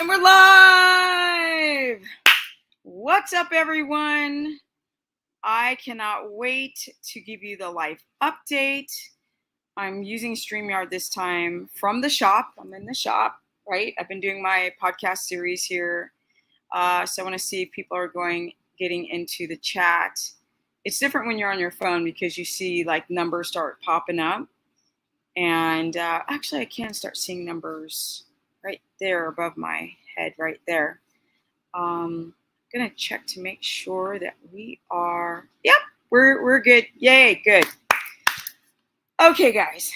And we're live! What's up, everyone? I cannot wait to give you the live update. I'm using StreamYard this time from the shop. I'm in the shop, right? I've been doing my podcast series here. So I want to see if people are getting into the chat. It's different when you're on your phone because you see like numbers start popping up. And actually, I can start seeing numbers right there above my head, right there. I'm gonna check to make sure that we are. Yep, we're good. Yay, good. Okay, guys.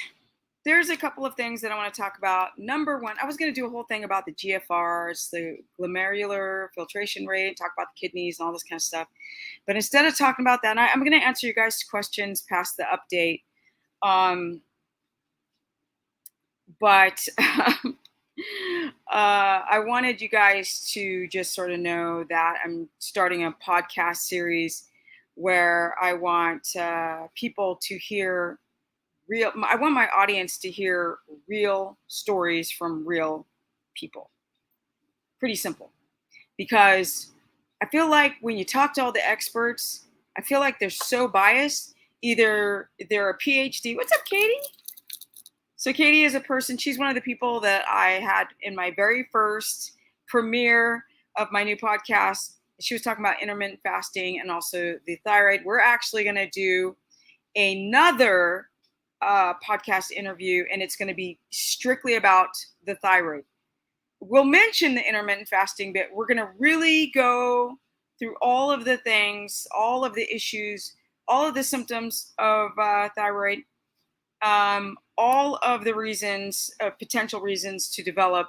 There's a couple of things that I want to talk about. Number one, I was going to do a whole thing about the GFRs, the glomerular filtration rate, talk about the kidneys and all this kind of stuff. But instead of talking about that, I'm going to answer you guys' questions past the update. But I wanted you guys to just sort of know that I'm starting a podcast series where I want people to hear I want my audience to hear real stories from real people. Pretty simple. Because I feel like when you talk to all the experts, I feel like they're so biased. Either they're a PhD. What's up, Katie? So Katie is a person, she's one of the people that I had in my very first premiere of my new podcast. She was talking about intermittent fasting and also the thyroid. We're actually going to do another podcast interview, and it's going to be strictly about the thyroid. We'll mention the intermittent fasting, but we're going to really go through all of the things, all of the issues, all of the symptoms of thyroid. All of the reasons, potential reasons to develop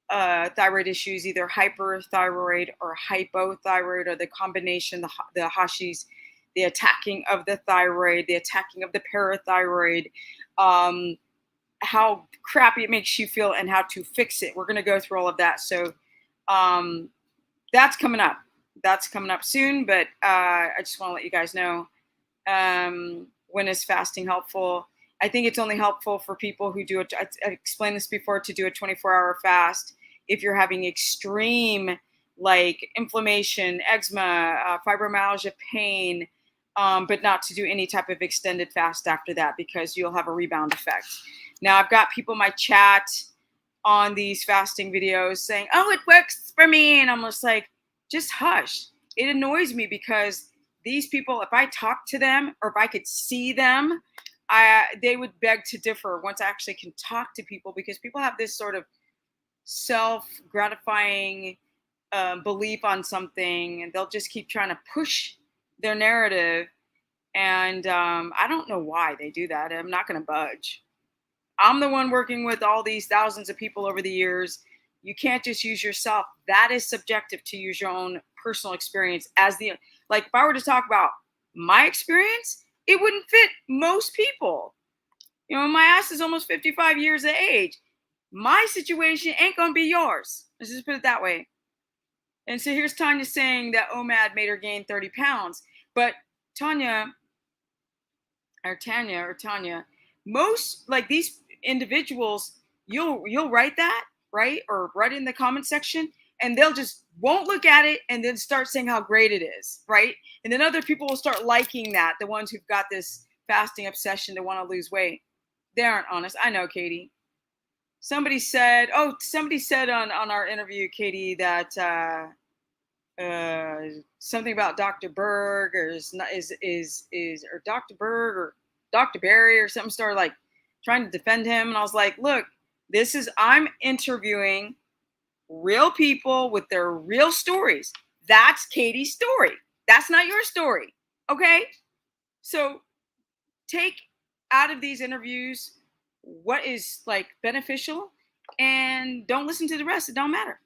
thyroid issues, either hyperthyroid or hypothyroid, or the combination, the Hashis, the attacking of the thyroid, the attacking of the parathyroid, how crappy it makes you feel, and how to fix it. We're going to go through all of that. So that's coming up. That's coming up soon, but I just want to let you guys know, when is fasting helpful? I think it's only helpful for people who do it. I explained this before, to do a 24-hour fast if you're having extreme like inflammation, eczema, fibromyalgia, pain, but not to do any type of extended fast after that, because you'll have a rebound effect. Now, I've got people in my chat on these fasting videos saying, oh, it works for me. And I'm just like, just hush. It annoys me because these people, if I talk to them or if I could see them, they would beg to differ once I actually can talk to people, because people have this sort of self-gratifying belief on something, and they'll just keep trying to push their narrative. And I don't know why they do that. I'm not going to budge. I'm the one working with all these thousands of people over the years. You can't just use yourself. That is subjective, to use your own personal experience as like if I were to talk about my experience, it wouldn't fit most people. You know, my ass is almost 55 years of age. My situation ain't going to be yours. Let's just put it that way. And so here's Tanya saying that OMAD made her gain 30 pounds. But Tanya, most like these individuals, you'll write that, right? Or write it in the comment section, and they'll just won't look at it and then start saying how great it is, right? And then other people will start liking that, the ones who've got this fasting obsession to want to lose weight. They aren't honest. I know, Katie. Somebody said on our interview, Katie, that something about Dr. Berg or or Dr. Berg or Dr. Barry or something, started like trying to defend him. And I was like, look, I'm interviewing real people with their real stories. That's Katie's story. That's not your story. Okay? So take out of these interviews what is like beneficial, and don't listen to the rest. It don't matter.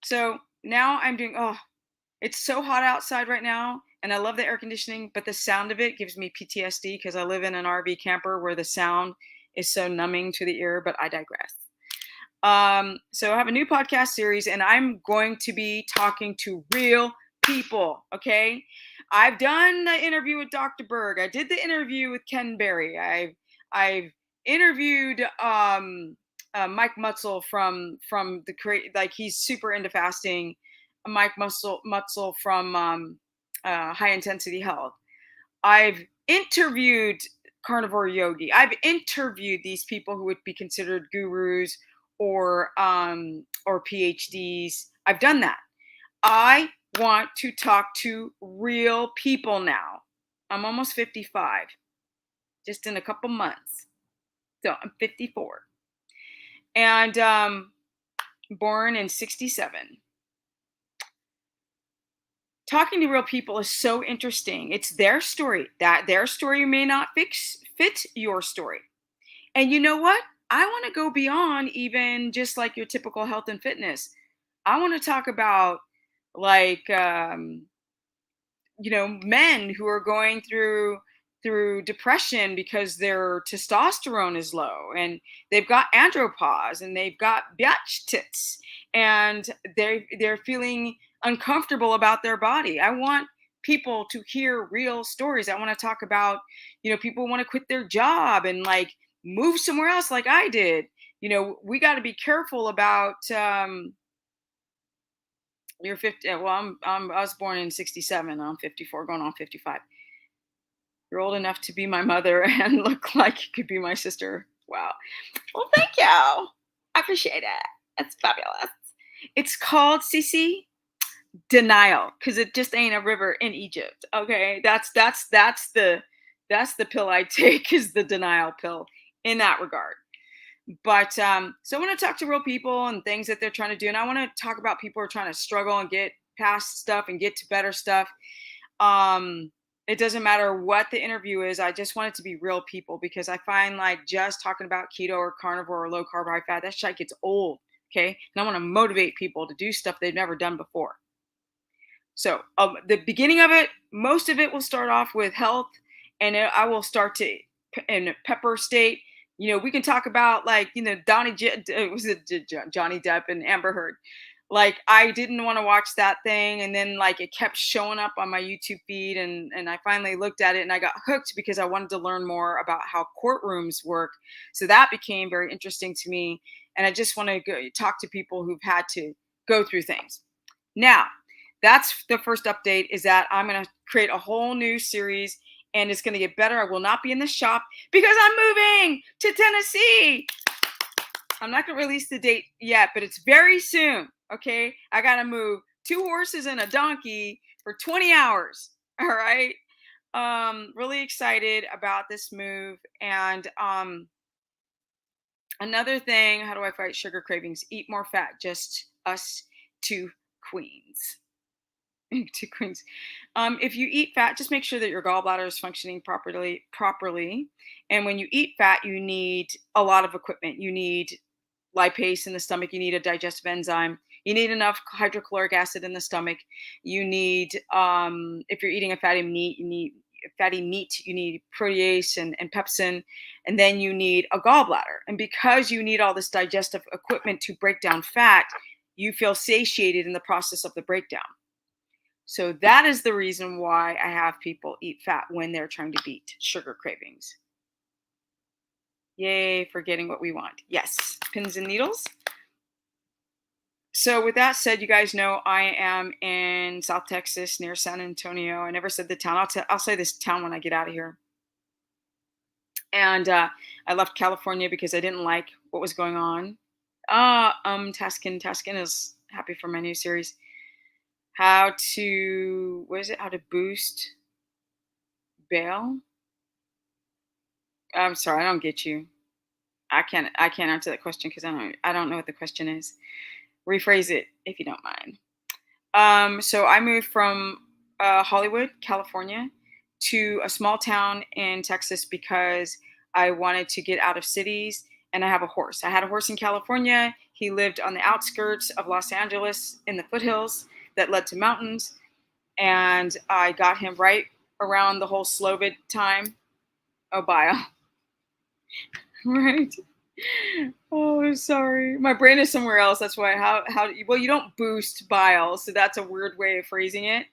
So now I'm doing, it's so hot outside right now, and I love the air conditioning, but the sound of it gives me PTSD because I live in an RV camper where the sound is so numbing to the ear, but I digress. So I have a new podcast series, and I'm going to be talking to real people, okay? I've done the interview with Dr. Berg. I did the interview with Ken Berry. I've interviewed Mike Mutzel from the like he's super into fasting. Mike Mutzel from High Intensity Health. I've interviewed carnivore yogi. I've interviewed these people who would be considered gurus or PhDs. I've done that. I want to talk to real people now. I'm almost 55, just in a couple months. So I'm 54. And born in 67. Talking to real people is so interesting. It's their story. That their story may not fit your story. And you know what? I want to go beyond even just like your typical health and fitness. I want to talk about like men who are going through depression because their testosterone is low and they've got andropause and they've got biatch tits and they're feeling uncomfortable about their body. I want people to hear real stories. I want to talk about, people want to quit their job and like move somewhere else like I did. We got to be careful about you're 50. Well, I was born in 67. I'm 54, going on 55. You're old enough to be my mother and look like you could be my sister. Wow. Well, thank you. I appreciate it. That's fabulous. It's called Cece denial because it just ain't a river in Egypt. Okay, that's the pill I take is the denial pill in that regard. But so I want to talk to real people and things that they're trying to do, and I want to talk about people who are trying to struggle and get past stuff and get to better stuff. It doesn't matter what the interview is. I just want it to be real people because I find like just talking about keto or carnivore or low carb, high fat, that shit gets old. Okay, and I want to motivate people to do stuff they've never done before. So the beginning of it, most of it will start off with health, and I will start to in pepper state. We can talk about like Johnny Depp and Amber Heard. Like I didn't want to watch that thing, and then like it kept showing up on my YouTube feed, and I finally looked at it and I got hooked because I wanted to learn more about how courtrooms work. So that became very interesting to me, and I just want to go talk to people who've had to go through things. Now, that's the first update, is that I'm going to create a whole new series and it's going to get better. I will not be in the shop because I'm moving to Tennessee. I'm not going to release the date yet, but it's very soon. Okay. I got to move 2 horses and a donkey for 20 hours. All right. Really excited about this move. And another thing, how do I fight sugar cravings? Eat more fat. Just us two queens. Two queens. If you eat fat, just make sure that your gallbladder is functioning properly. And when you eat fat, you need a lot of equipment. You need lipase in the stomach. You need a digestive enzyme. You need enough hydrochloric acid in the stomach. You need, if you're eating a fatty meat, you need protease and pepsin, and then you need a gallbladder. And because you need all this digestive equipment to break down fat, you feel satiated in the process of the breakdown. So that is the reason why I have people eat fat when they're trying to beat sugar cravings. Yay for getting what we want. Yes, pins and needles. So with that said, you guys know I am in South Texas near San Antonio. I never said the town. I'll say this town when I get out of here. And I left California because I didn't like what was going on. Taskin is happy for my new series. How to boost bile? I'm sorry, I don't get you. I can't answer that question because I don't know what the question is. Rephrase it if you don't mind. So I moved from Hollywood, California, to a small town in Texas because I wanted to get out of cities, and I have a horse. I had a horse in California. He lived on the outskirts of Los Angeles in the foothills that led to mountains, and I got him right around the whole Slovid time. Oh, bile. Right. Oh, sorry. My brain is somewhere else. That's why. Well, you don't boost bile, so that's a weird way of phrasing it.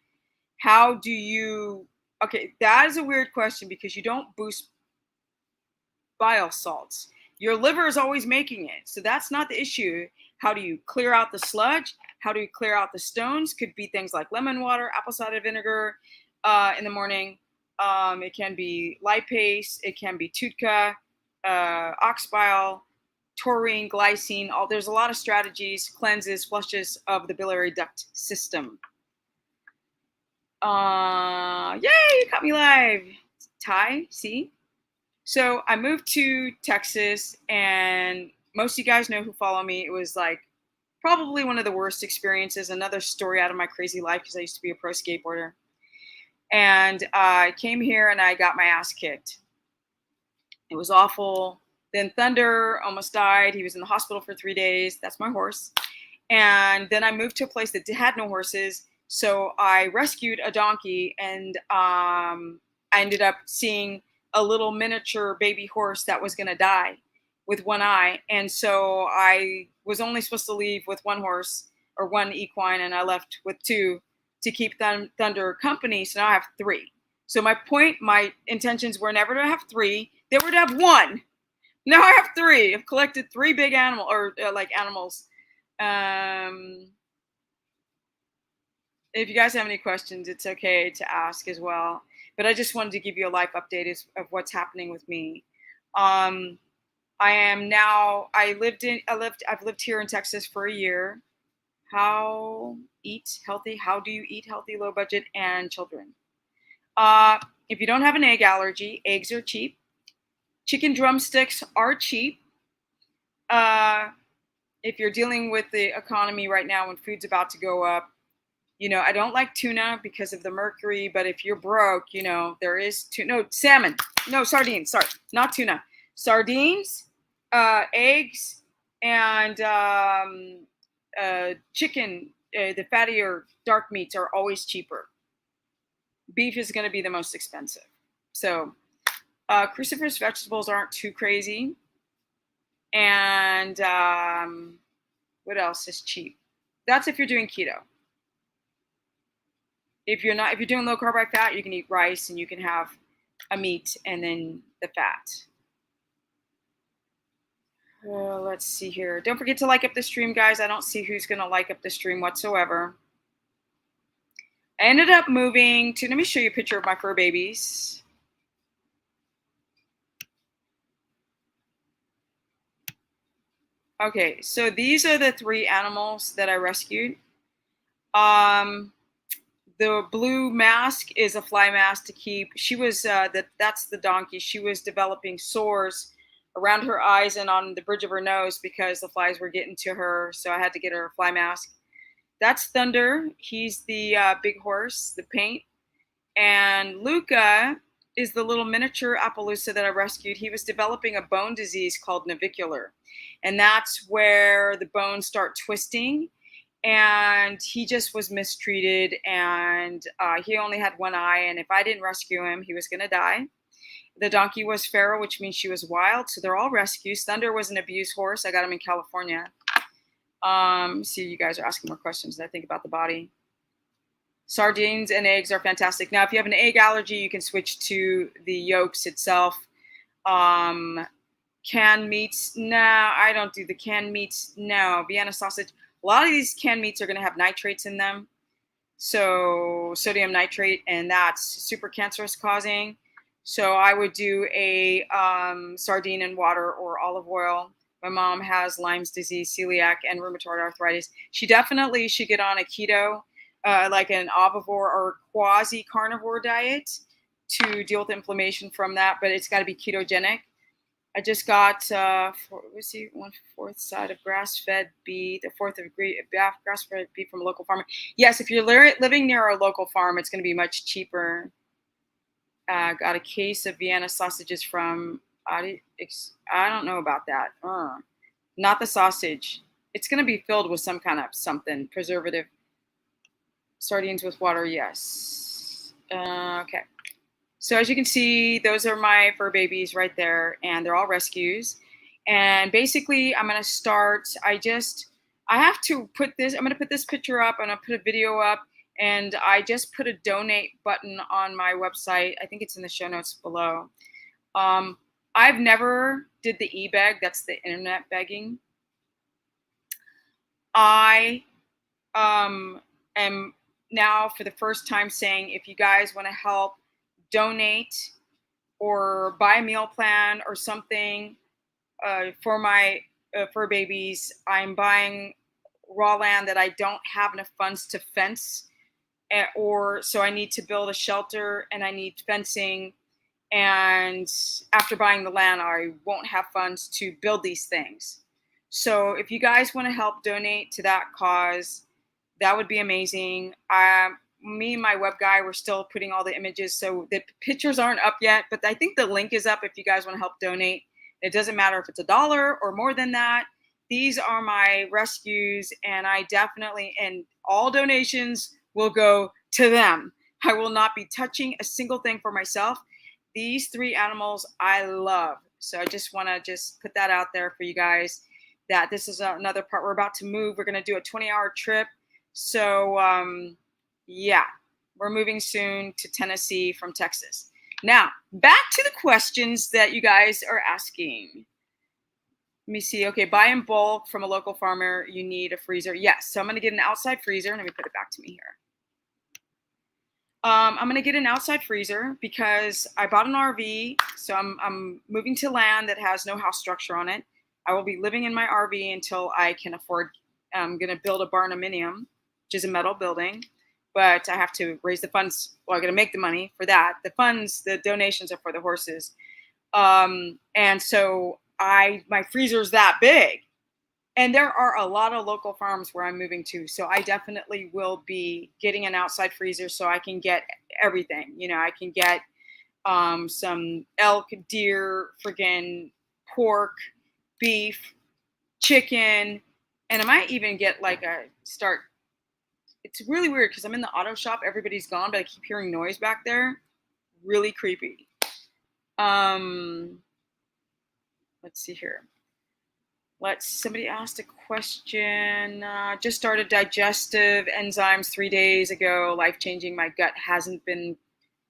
How do you? Okay, that is a weird question because you don't boost bile salts. Your liver is always making it. So that's not the issue. How do you clear out the sludge? How do you clear out the stones? Could be things like lemon water, apple cider vinegar in the morning. It can be lipase. It can be TUDCA, ox bile, taurine, glycine. There's a lot of strategies, cleanses, flushes of the biliary duct system. Yay, you caught me live. Ty, see? So I moved to Texas, and most of you guys know who follow me. It was like probably one of the worst experiences, another story out of my crazy life, because I used to be a pro skateboarder. And I came here and I got my ass kicked. It was awful. Then Thunder almost died. He was in the hospital for 3 days. That's my horse. And then I moved to a place that had no horses. So I rescued a donkey, and I ended up seeing a little miniature baby horse that was going to die with one eye. And so I was only supposed to leave with one horse or one equine, and I left with two to keep Thunder company. So now I have three. So my intentions were never to have three. They were to have one. Now I have three. I've collected three big animals. If you guys have any questions, it's okay to ask as well. But I just wanted to give you a life update of what's happening with me. I've lived here in Texas for a year. How eat healthy? How do you eat healthy, low budget, and children? If you don't have an egg allergy, eggs are cheap. Chicken drumsticks are cheap. If you're dealing with the economy right now when food's about to go up, I don't like tuna because of the mercury, but if you're broke, there is salmon. No, sardines. Sorry, not tuna. Sardines, eggs, and chicken, the fattier dark meats are always cheaper. Beef is going to be the most expensive. So cruciferous vegetables aren't too crazy. And what else is cheap? That's if you're doing keto. If you're doing low carb, high fat, you can eat rice and you can have a meat and then the fat. Let's see here. Don't forget to like up the stream, guys. I don't see who's going to like up the stream whatsoever. I ended up moving to, let me show you a picture of my fur babies. Okay, so these are the three animals that I rescued. The blue mask is a fly mask to keep. She was that's the donkey. She was developing sores around her eyes and on the bridge of her nose because the flies were getting to her. So I had to get her a fly mask. That's Thunder. He's the big horse, the paint. And Luca is the little miniature Appaloosa that I rescued. He was developing a bone disease called navicular. And that's where the bones start twisting. And he just was mistreated, and he only had one eye, and if I didn't rescue him, he was going to die. The donkey was feral, which means she was wild, so they're all rescues. Thunder was an abused horse. I got him in California. See, you guys are asking more questions than I think about the body. Sardines and eggs are fantastic. Now, if you have an egg allergy, you can switch to the yolks itself. Canned meats, no, I don't do the canned meats. No, Vienna sausage. A lot of these canned meats are going to have nitrates in them. So sodium nitrate, and that's super cancerous causing. So I would do a sardine in water or olive oil. My mom has Lyme's disease, celiac, and rheumatoid arthritis. She definitely should get on a keto, like an omnivore or quasi-carnivore diet to deal with inflammation from that, but it's got to be ketogenic. I just got 1/4 side of grass-fed beef, a fourth of grass-fed beef from a local farmer. Yes, if you're living near a local farm, it's going to be much cheaper. Got a case of Vienna sausages from, I don't know about that. Not the sausage. It's going to be filled with some kind of something, preservative. Sardines with water, yes. Okay. So as you can see, those are my fur babies right there, and they're all rescues. And basically, I'm going to start, I have to put this, I'm going to put this picture up, and I'll put a video up, and I just put a donate button on my website. I think it's in the show notes below. I've never did the e-beg. That's the internet begging. I am now for the first time saying, if you guys want to help donate or buy a meal plan or something for my fur babies, I'm buying raw land that I don't have enough funds to fence, or so I need to build a shelter and I need fencing. And after buying the land, I won't have funds to build these things. So if you guys want to help donate to that cause, that would be amazing. Me and my web guy, we're still putting all the images, so the pictures aren't up yet, but I think the link is up if you guys want to help donate. It doesn't matter if it's $1 or more than that. These are my rescues, and I definitely, and all donations will go to them. I will not be touching a single thing for myself. These 3 animals I love. So I just want to just put that out there for you guys, that this is another part. We're about to move. We're going to do a 20-hour trip. So yeah, we're moving soon to Tennessee from Texas. Now, back to the questions that you guys are asking. Let me see. Okay, buy in bulk from a local farmer. You need a freezer. Yes, so I'm going to get an outside freezer. Let me put it back to me here. I'm going to get an outside freezer because I bought an RV. So I'm moving to land that has no house structure on it. I will be living in my RV until I can afford. I'm going to build a barnuminium, which is a metal building, but I have to raise the funds. Well, I'm going to make the money for that. The funds, the donations are for the horses. And so my freezer's that big. And there are a lot of local farms where I'm moving to. So I definitely will be getting an outside freezer so I can get everything. You know, I can get some elk, deer, friggin' pork, beef, chicken, and I might even get it's really weird because I'm in the auto shop. Everybody's gone, but I keep hearing noise back there. Really creepy. Let's see here. Somebody asked a question. Just started digestive enzymes 3 days ago. Life-changing. My gut hasn't been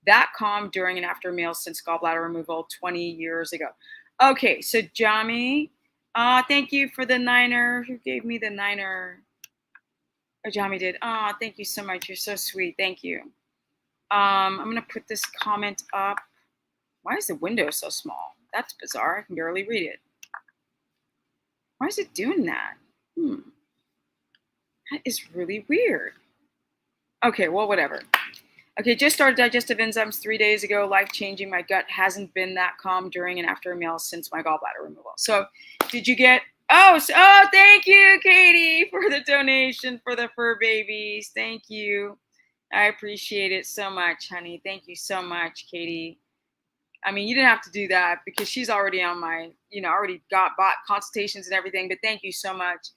that calm during and after meals since gallbladder removal 20 years ago. Okay, so Jami, thank you for the niner. Who gave me the niner? Oh, Jami did. Thank you so much. You're so sweet. Thank you. I'm going to put this comment up. Why is the window so small? That's bizarre. I can barely read it. Why is it doing that? That is really weird. Okay, well, whatever. Okay, just started digestive enzymes 3 days ago. Life-changing. My gut hasn't been that calm during and after a meal since my gallbladder removal. So did you get... Oh, thank you, Katie, for the donation for the fur babies. Thank you. I appreciate it so much, honey. Thank you so much, Katie. I mean, you didn't have to do that because she's already on my, already bought consultations and everything, but thank you so much.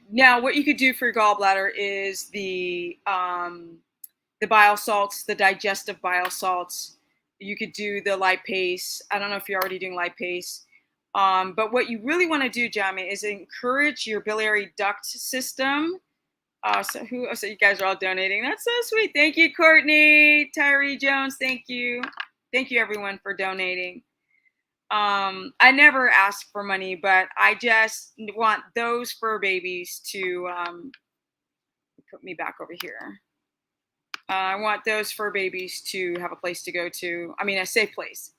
Now what you could do for your gallbladder is the bile salts, the digestive bile salts. You could do the lipase. I don't know if you're already doing lipase. But what you really want to do, Jami, is encourage your biliary duct system. So you guys are all donating. That's so sweet. Thank you, Courtney, Tyree Jones. Thank you. Thank you, everyone, for donating. I never ask for money, but I just want those fur babies to put me back over here. I want those fur babies to have a place to go to. I mean, a safe place,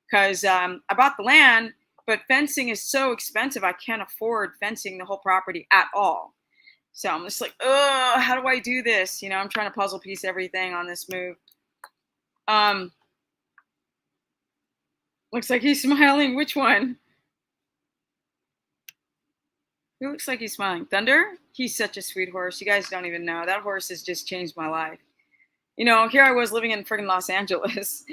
because I bought the land, but fencing is so expensive. I can't afford fencing the whole property at all. So I'm just like, oh, how do I do this? I'm trying to puzzle piece everything on this move. Looks like he's smiling. Which one? Who looks like he's smiling? Thunder? He's such a sweet horse. You guys don't even know. That horse has just changed my life. Here I was living in friggin' Los Angeles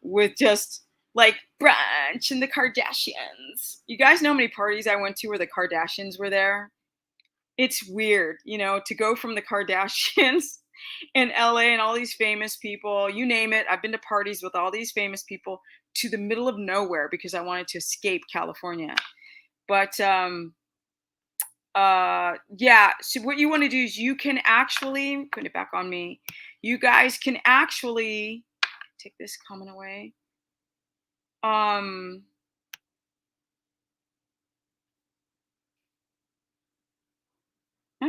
with just like brunch and the Kardashians. You guys know how many parties I went to where the Kardashians were there? It's weird, to go from the Kardashians in LA and all these famous people, you name it. I've been to parties with all these famous people to the middle of nowhere because I wanted to escape California. But yeah, so what you want to do is you can actually put it back on me. You guys can actually take this comment away. My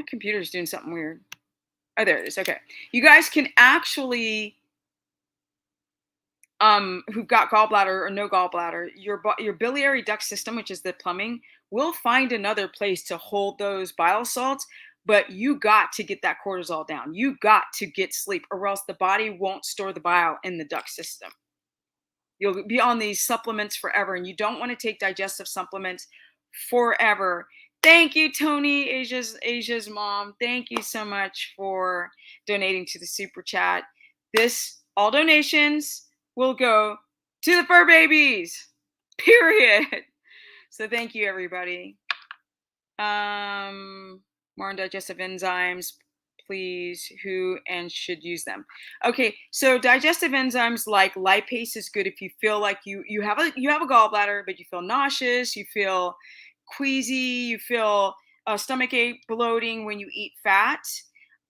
computer's doing something weird. Oh, there it is. Okay. You guys can actually, who've got gallbladder or no gallbladder, your biliary duct system, which is the plumbing, will find another place to hold those bile salts. But you got to get that cortisol down. You got to get sleep, or else the body won't store the bile in the duct system. You'll be on these supplements forever, and you don't want to take digestive supplements forever. Thank you, Tony, Asia's mom. Thank you so much for donating to the super chat. All donations will go to the fur babies. Period. So thank you, everybody. More on digestive enzymes, please. Who and should use them? Okay, so digestive enzymes like lipase is good if you feel like you have a gallbladder, but you feel nauseous, you feel queasy, you feel stomach ache, bloating when you eat fat.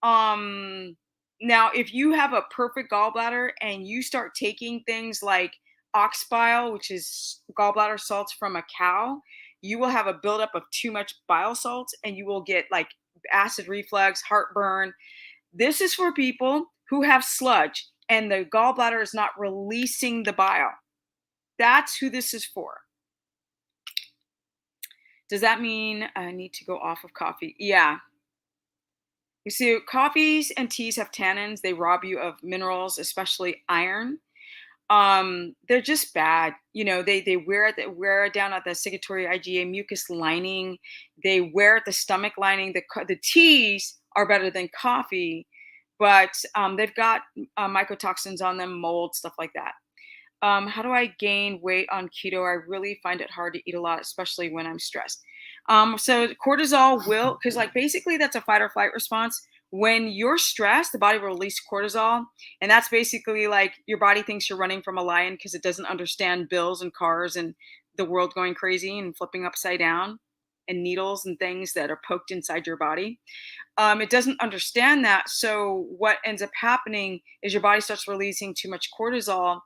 Now, if you have a perfect gallbladder and you start taking things like ox bile, which is gallbladder salts from a cow, you will have a buildup of too much bile salts and you will get like acid reflux, heartburn. This is for people who have sludge and the gallbladder is not releasing the bile. That's who this is for. Does that mean I need to go off of coffee? Yeah. You see, coffees and teas have tannins. They rob you of minerals, especially iron. They're just bad. They wear it down at the cingulatory IgA mucus lining. They wear at the stomach lining. The teas are better than coffee, but they've got mycotoxins on them, mold, stuff like that. How do I gain weight on keto? I really find it hard to eat a lot, especially when I'm stressed. So cortisol will, because like basically that's a fight or flight response. When you're stressed, the body will release cortisol. And that's basically like your body thinks you're running from a lion because it doesn't understand bills and cars and the world going crazy and flipping upside down and needles and things that are poked inside your body. It doesn't understand that. So what ends up happening is your body starts releasing too much cortisol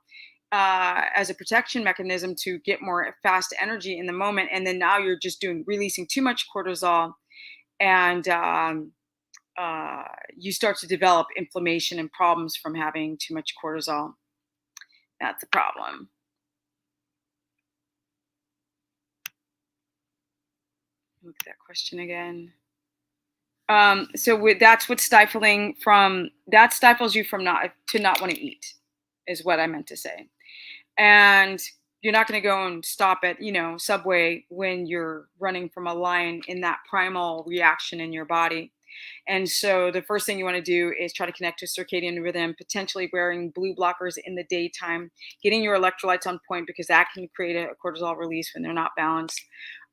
as a protection mechanism to get more fast energy in the moment. And then now you're just releasing too much cortisol, and you start to develop inflammation and problems from having too much cortisol. That's a problem. Look at that question again. That's what's stifling that stifles you from not want to eat, is what I meant to say. And you're not going to go and stop at, Subway when you're running from a lion in that primal reaction in your body. And so the first thing you want to do is try to connect to circadian rhythm, potentially wearing blue blockers in the daytime, getting your electrolytes on point, because that can create a cortisol release when they're not balanced.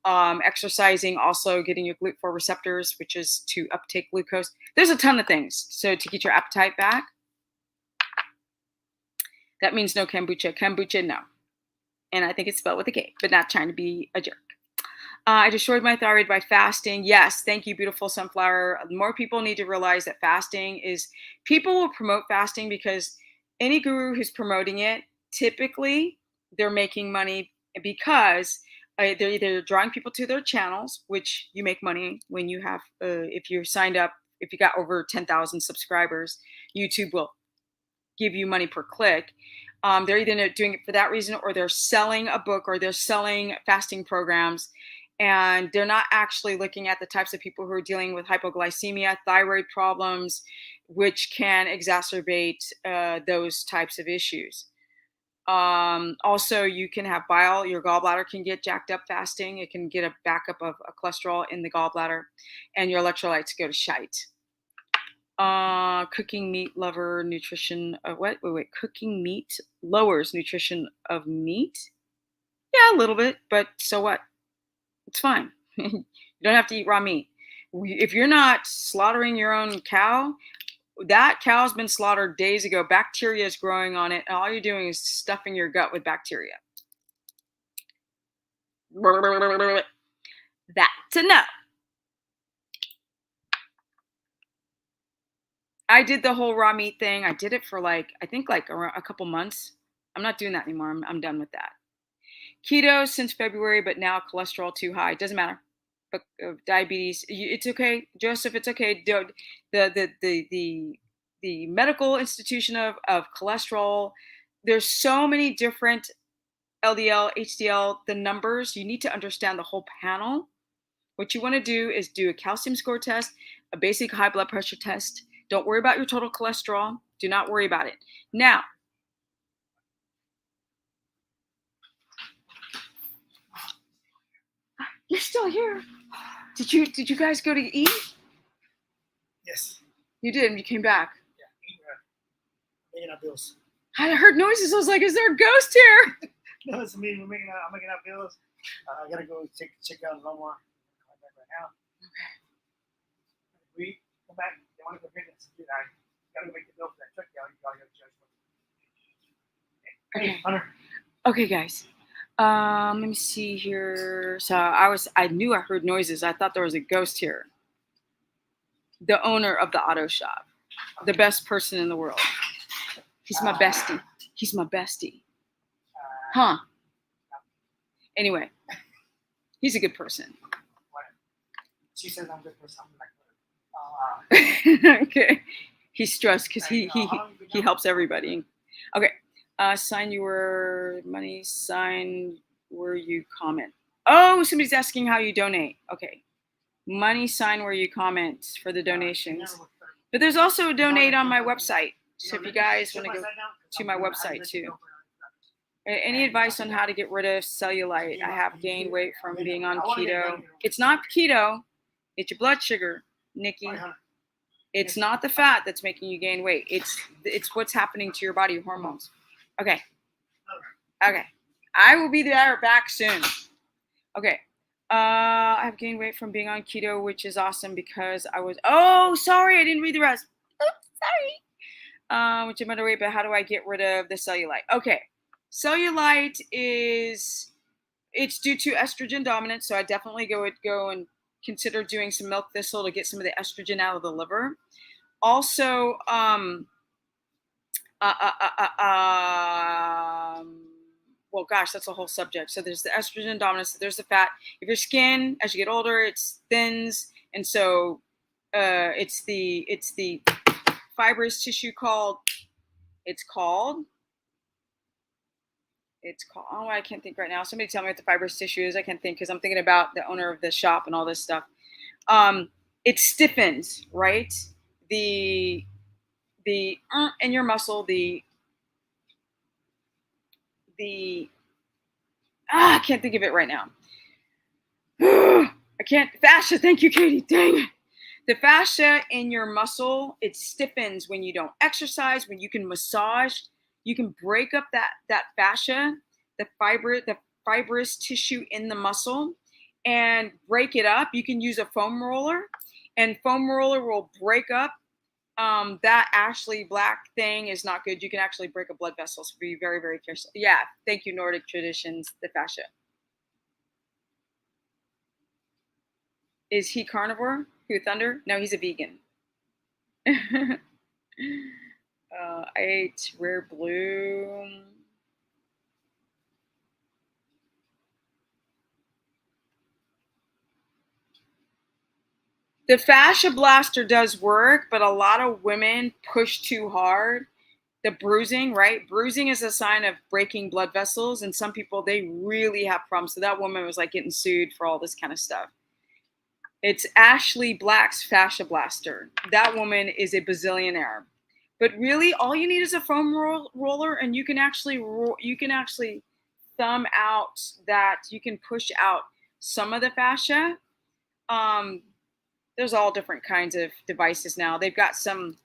Exercising, also getting your GLUT4 receptors, which is to uptake glucose. There's a ton of things. So to get your appetite back. That means no kombucha. Kombucha, no. And I think it's spelled with a K, but not trying to be a jerk. I destroyed my thyroid by fasting. Yes, thank you, beautiful sunflower. More people need to realize that people will promote fasting because any guru who's promoting it, typically they're making money because they're either drawing people to their channels, which you make money when you have, if you're signed up, if you got over 10,000 subscribers, YouTube will give you money per click. They're either doing it for that reason, or they're selling a book, or they're selling fasting programs, and they're not actually looking at the types of people who are dealing with hypoglycemia, thyroid problems, which can exacerbate those types of issues. Also, you can have bile. Your gallbladder can get jacked up fasting. It can get a backup of cholesterol in the gallbladder, and your electrolytes go to shite. Cooking meat lover nutrition. What? Wait. Cooking meat lowers nutrition of meat. Yeah, a little bit, but so what? It's fine. You don't have to eat raw meat. If you're not slaughtering your own cow, that cow's been slaughtered days ago. Bacteria is growing on it, and all you're doing is stuffing your gut with bacteria. That to know. I did the whole raw meat thing. I did it for like, I think like around a couple months. I'm not doing that anymore. I'm done with that. Keto since February, but now cholesterol too high. Doesn't matter. But diabetes, it's okay, Joseph. It's okay. The medical institution of cholesterol. There's so many different LDL, HDL. The numbers. You need to understand the whole panel. What you want to do is do a calcium score test, a basic high blood pressure test. Don't worry about your total cholesterol. Do not worry about it. Now, you're still here. Did you guys go to eat? Yes. You did. You came back. Yeah. Making our bills. I heard noises. I was like, "Is there a ghost here?" No, it's me. I'm making our bills. I gotta go check out Loma. I'm back right now. Okay. We come back. They want to go get this. I gotta go make the bill for that truck. You gotta go judge. Okay. Hunter. Okay, guys. Let me see here. So I knew I heard noises. I thought there was a ghost here. The owner of the auto shop, the best person in the world. He's my bestie. He's my bestie. Huh? Anyway, he's a good person. She says I'm a good person. I'm like, okay. He's stressed because he helps everybody. Okay. Sign your money. Sign where you comment. Oh, somebody's asking how you donate. Okay. Money sign where you comment for the donations. But there's also a donate on my website. So if you guys want to go to my website too. Any advice on how to get rid of cellulite? I have gained weight from being on keto. It's not keto. It's your blood sugar, Nikki. It's not the fat that's making you gain weight. It's what's happening to your body hormones. Okay. Okay. I will be there back soon. Okay. I have gained weight from being on keto, which is awesome because I was. Oh, sorry, I didn't read the rest. Oops, sorry. Which I'm underweight, but how do I get rid of the cellulite? Okay, cellulite it's due to estrogen dominance, so I definitely go and consider doing some milk thistle to get some of the estrogen out of the liver. Also, well, gosh, that's a whole subject. So there's the estrogen dominance, there's the fat. If your skin, as you get older, it thins, and so it's the fibrous tissue called. Oh, I can't think right now. Somebody tell me what the fibrous tissue is. I can't think because I'm thinking about the owner of the shop and all this stuff. It stiffens, right? The in your muscle, I can't think of it right now. I can't. Fascia. Thank you, Katie. Dang it. The fascia in your muscle, it stiffens when you don't exercise. When you can massage, you can break up that fascia, the fibrous tissue in the muscle, and break it up. You can use a foam roller, and foam roller will break up. That Ashley black thing is not good. You can actually break a blood vessel, so be very, very careful. Yeah, thank you, Nordic Traditions, the fascia. Is he carnivore? Who, Thunder? No, he's a vegan. I ate rare blue. The fascia blaster does work, but a lot of women push too hard. The bruising, right? Bruising is a sign of breaking blood vessels, and some people, they really have problems. So that woman was like getting sued for all this kind of stuff. It's Ashley Black's fascia blaster. That woman is a bazillionaire. But really, all you need is a foam roller, and you can actually thumb out that. You can push out some of the fascia. There's all different kinds of devices now. They've got something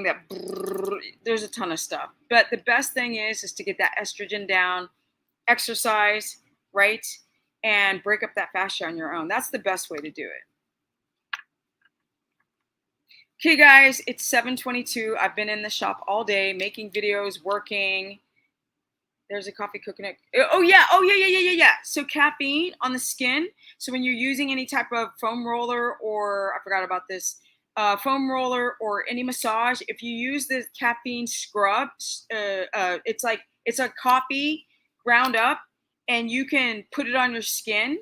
that there's a ton of stuff. But the best thing is to get that estrogen down, exercise, right? And break up that fascia on your own. That's the best way to do it. Okay, guys, it's 7:22. I've been in the shop all day making videos, working. There's a coffee coconut. Oh, yeah. So caffeine on the skin. So when you're using any type of foam roller, or I forgot about this, foam roller or any massage, if you use the caffeine scrub, it's a coffee ground up, and you can put it on your skin,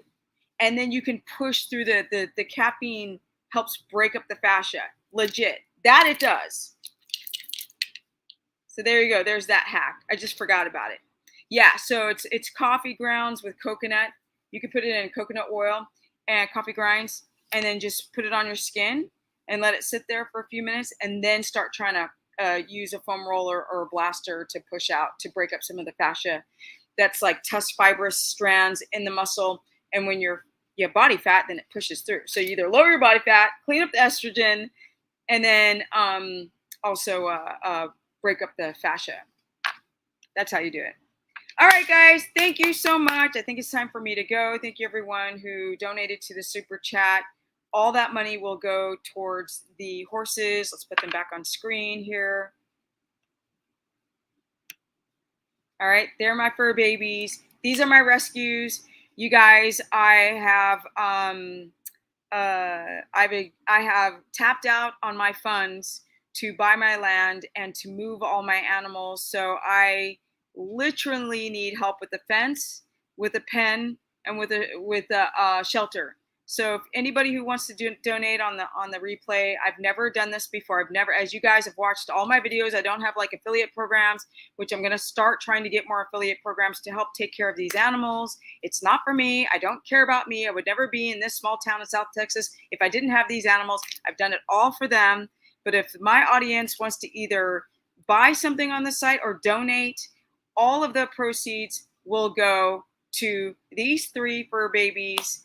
and then you can push through the caffeine helps break up the fascia. Legit, that it does. So there you go. There's that hack. I just forgot about it. Yeah, so it's coffee grounds with coconut. You can put it in coconut oil and coffee grinds, and then just put it on your skin and let it sit there for a few minutes, and then start trying to use a foam roller or a blaster to push out, to break up some of the fascia. That's like tough fibrous strands in the muscle, and when you have body fat, then it pushes through. So you either lower your body fat, clean up the estrogen, and then also break up the fascia. That's how you do it. All right, guys, thank you so much. I think it's time for me to go. Thank you, everyone who donated to the super chat. All that money will go towards the horses. Let's put them back on screen here. All right, they're my fur babies. These are my rescues. You guys, I have tapped out on my funds to buy my land and to move all my animals. So I literally need help with the fence, with a pen, and with a shelter. So if anybody who wants to donate on the replay, I've never done this before. As you guys have watched all my videos, I don't have like affiliate programs, which I'm going to start trying to get more affiliate programs to help take care of these animals. It's not for me. I don't care about me. I would never be in this small town in South Texas if I didn't have these animals. I've done it all for them. But if my audience wants to either buy something on the site or donate, all of the proceeds will go to these 3 fur babies.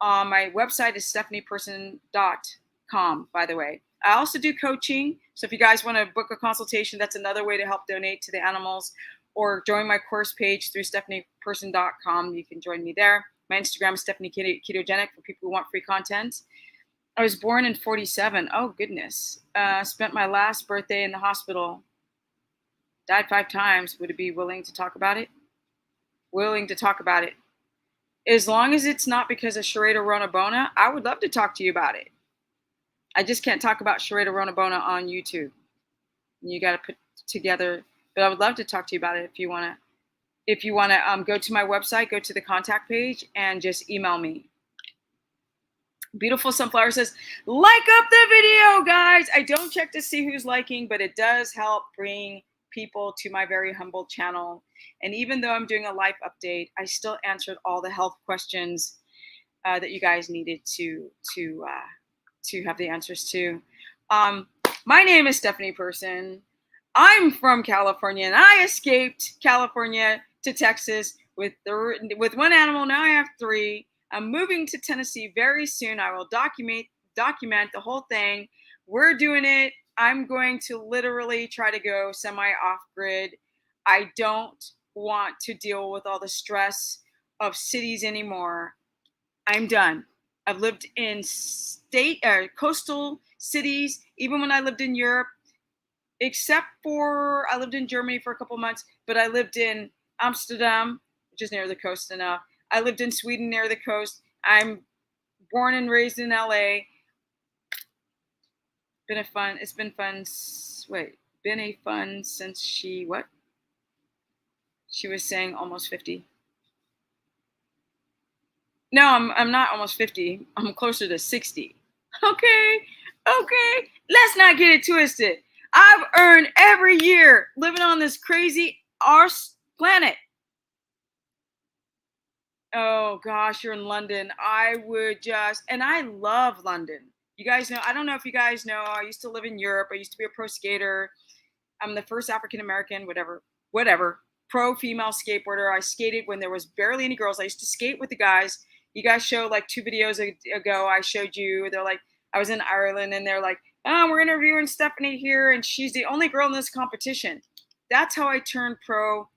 My website is stephanieperson.com, by the way. I also do coaching. So if you guys want to book a consultation, that's another way to help donate to the animals, or join my course page through stephanieperson.com. You can join me there. My Instagram is Stephanie Ketogenic for people who want free content. I was born in 47. Oh, goodness. Spent my last birthday in the hospital. Died 5 times. Would it be willing to talk about it? Willing to talk about it. As long as it's not because of Shireta Rona Bona, I would love to talk to you about it. I just can't talk about Shireta Rona Bona on YouTube. You got to put together, but I would love to talk to you about it if you want to. If you want to go to my website, go to the contact page and just email me. Beautiful Sunflower says, like up the video, guys. I don't check to see who's liking, but it does help bring people to my very humble channel. And even though I'm doing a life update, I still answered all the health questions that you guys needed to have the answers to. My name is Stephanie Person. I'm from California, and I escaped California to Texas with one animal. Now I have 3. I'm moving to Tennessee very soon. I will document the whole thing. We're doing it. I'm going to literally try to go semi-off-grid. I don't want to deal with all the stress of cities anymore. I'm done. I've lived in coastal cities, even when I lived in Europe, except for I lived in Germany for a couple months, but I lived in Amsterdam, which is near the coast enough. I lived in Sweden near the coast. I'm born and raised in LA. It's been fun since she was saying almost 50. No, I'm not almost 50. I'm closer to 60. Okay. Let's not get it twisted. I've earned every year living on this crazy arse planet. Oh gosh, you're in London. I love London. You guys know, I don't know if you guys know, I used to live in Europe. I used to be a pro skater. I'm the first African-American, whatever, pro female skateboarder. I skated when there was barely any girls. I used to skate with the guys. You guys showed like 2 videos ago, I showed you, they're like, I was in Ireland and they're like, oh, we're interviewing Stephanie here and she's the only girl in this competition. That's how I turned pro,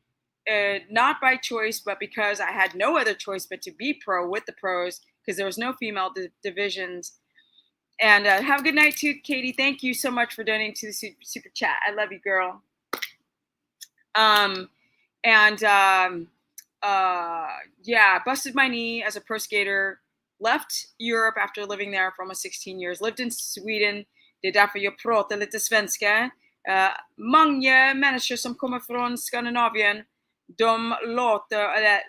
not by choice, but because I had no other choice but to be pro with the pros because there was no female divisions. And have a good night too, Katie. Thank you so much for donating to the super chat. I love you, girl. Busted my knee as a pro skater. Left Europe after living there for almost 16 years. Lived in Sweden. Det är därför jag pratar lite svenska. Många människor som kommer från Skandinavien, de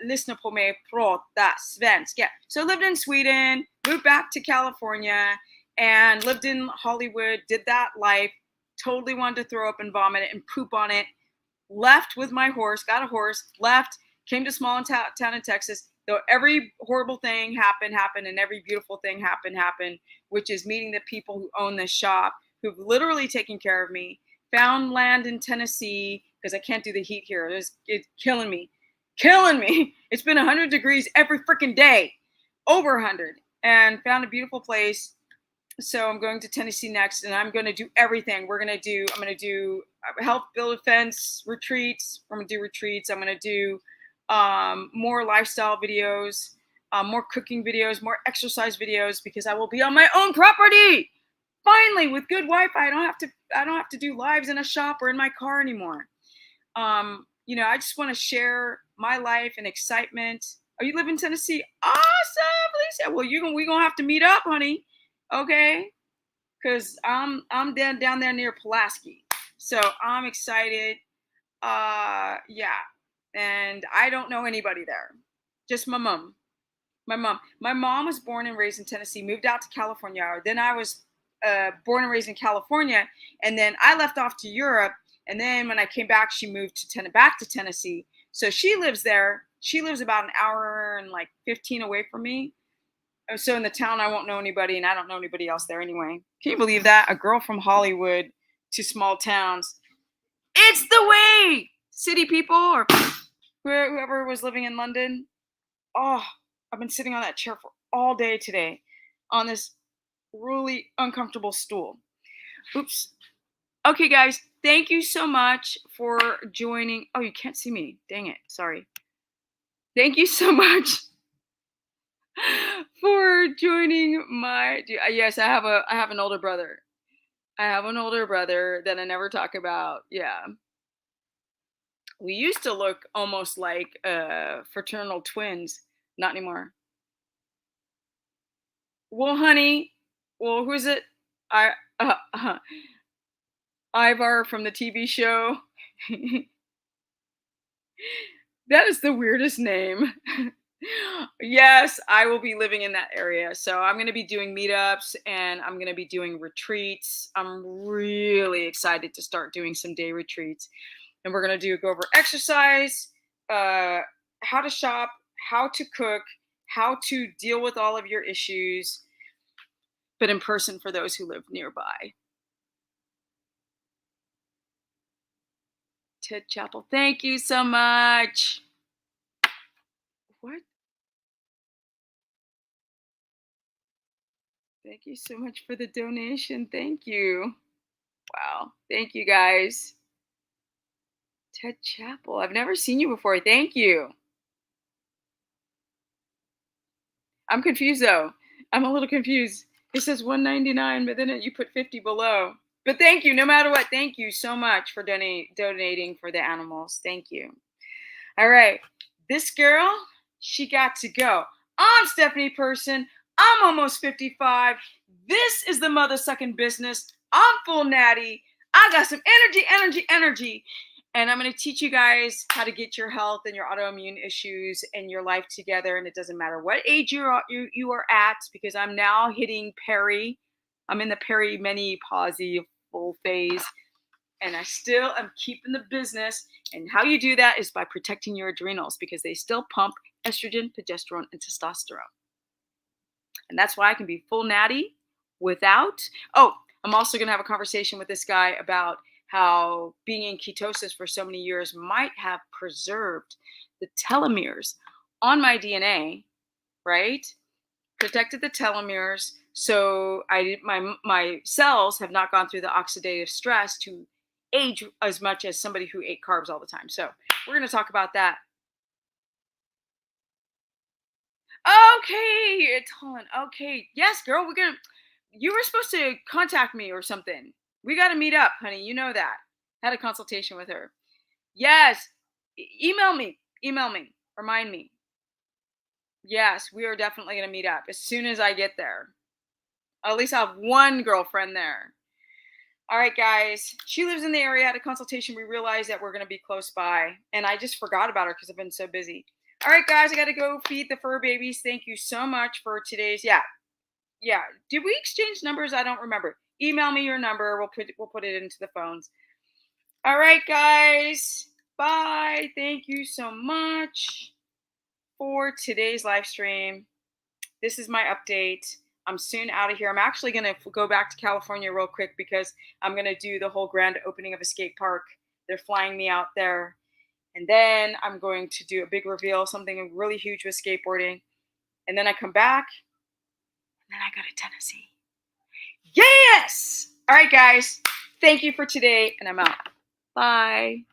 lyssnar på mig prata svenska. So I lived in Sweden, moved back to California, and lived in Hollywood, did that life, totally wanted to throw up and vomit it and poop on it. Left with my horse, got a horse, left, came to small town in Texas. Though every horrible thing happened, and every beautiful thing happened, which is meeting the people who own this shop, who've literally taken care of me. Found land in Tennessee, because I can't do the heat here. It's killing me. It's been 100 degrees every freaking day, over 100, and found a beautiful place. So I'm going to Tennessee next, and I'm going to do everything. I'm going to do help build a fence, retreats. I'm going to do retreats. I'm going to do more lifestyle videos, more cooking videos, more exercise videos, because I will be on my own property. Finally, with good Wi-Fi, I don't have to do lives in a shop or in my car anymore. I just want to share my life and excitement. Oh, you live in Tennessee? Awesome, Lisa. Well, we gonna have to meet up, honey. Okay, because I'm down there near Pulaski, so I'm excited. Yeah, and I don't know anybody there, just my mom. My mom was born and raised in Tennessee, moved out to California. Then I was born and raised in California, and then I left off to Europe. And then when I came back, she moved back to Tennessee. So she lives there. She lives about an hour and like 15 away from me. So in the town, I won't know anybody, and I don't know anybody else there anyway. Can you believe that? A girl from Hollywood to small towns. It's the way! City people or whoever was living in London. Oh, I've been sitting on that chair for all day today on this really uncomfortable stool. Oops. Okay, guys, thank you so much for joining. Oh, you can't see me. Dang it. Sorry. Thank you so much for joining my. Yes, I have an older brother. I have an older brother that I never talk about. Yeah. We used to look almost like fraternal twins. Not anymore. Well, honey. Well, who's it? Ivar from the TV show. That is the weirdest name. Yes, I will be living in that area. So I'm going to be doing meetups and I'm going to be doing retreats. I'm really excited to start doing some day retreats. And we're going to go over exercise, how to shop, how to cook, how to deal with all of your issues, but in person for those who live nearby. Ted Chapel, thank you so much. What? Thank you so much for the donation. Thank you. Wow. Thank you, guys. Ted Chapel, I've never seen you before. Thank you. I'm confused, though. I'm a little confused. It says $1.99, but then you put 50 below. But thank you, no matter what. Thank you so much for donating for the animals. Thank you. All right. This girl, she got to go. I'm Stephanie Person. I'm almost 55. This is the mother sucking business. I'm full natty. I got some energy. And I'm going to teach you guys how to get your health and your autoimmune issues and your life together. And it doesn't matter what age you are at, because I'm now hitting peri. I'm in the perimenopausal phase. And I still am keeping the business. And how you do that is by protecting your adrenals, because they still pump estrogen, progesterone, and testosterone. And that's why I can be full natty without. Oh, I'm also going to have a conversation with this guy about how being in ketosis for so many years might have preserved the telomeres on my DNA, right? Protected the telomeres. So my cells have not gone through the oxidative stress to age as much as somebody who ate carbs all the time. So we're going to talk about that. Okay, it's Holland. Okay. Yes, girl, you were supposed to contact me or something. We got to meet up, honey. You know that. Had a consultation with her. Yes. Email me. Remind me. Yes, we are definitely going to meet up as soon as I get there. At least I'll have one girlfriend there. All right, guys. She lives in the area. At a consultation, we realized that we're going to be close by. And I just forgot about her because I've been so busy. All right, guys. I got to go feed the fur babies. Thank you so much for today's. Yeah. Did we exchange numbers? I don't remember. Email me your number. We'll put it into the phones. All right, guys. Bye. Thank you so much for today's live stream. This is my update. I'm soon out of here. I'm actually going to go back to California real quick because I'm going to do the whole grand opening of a skate park. They're flying me out there. And then I'm going to do a big reveal, something really huge with skateboarding. And then I come back. And then I go to Tennessee. Yes! All right, guys. Thank you for today. And I'm out. Bye.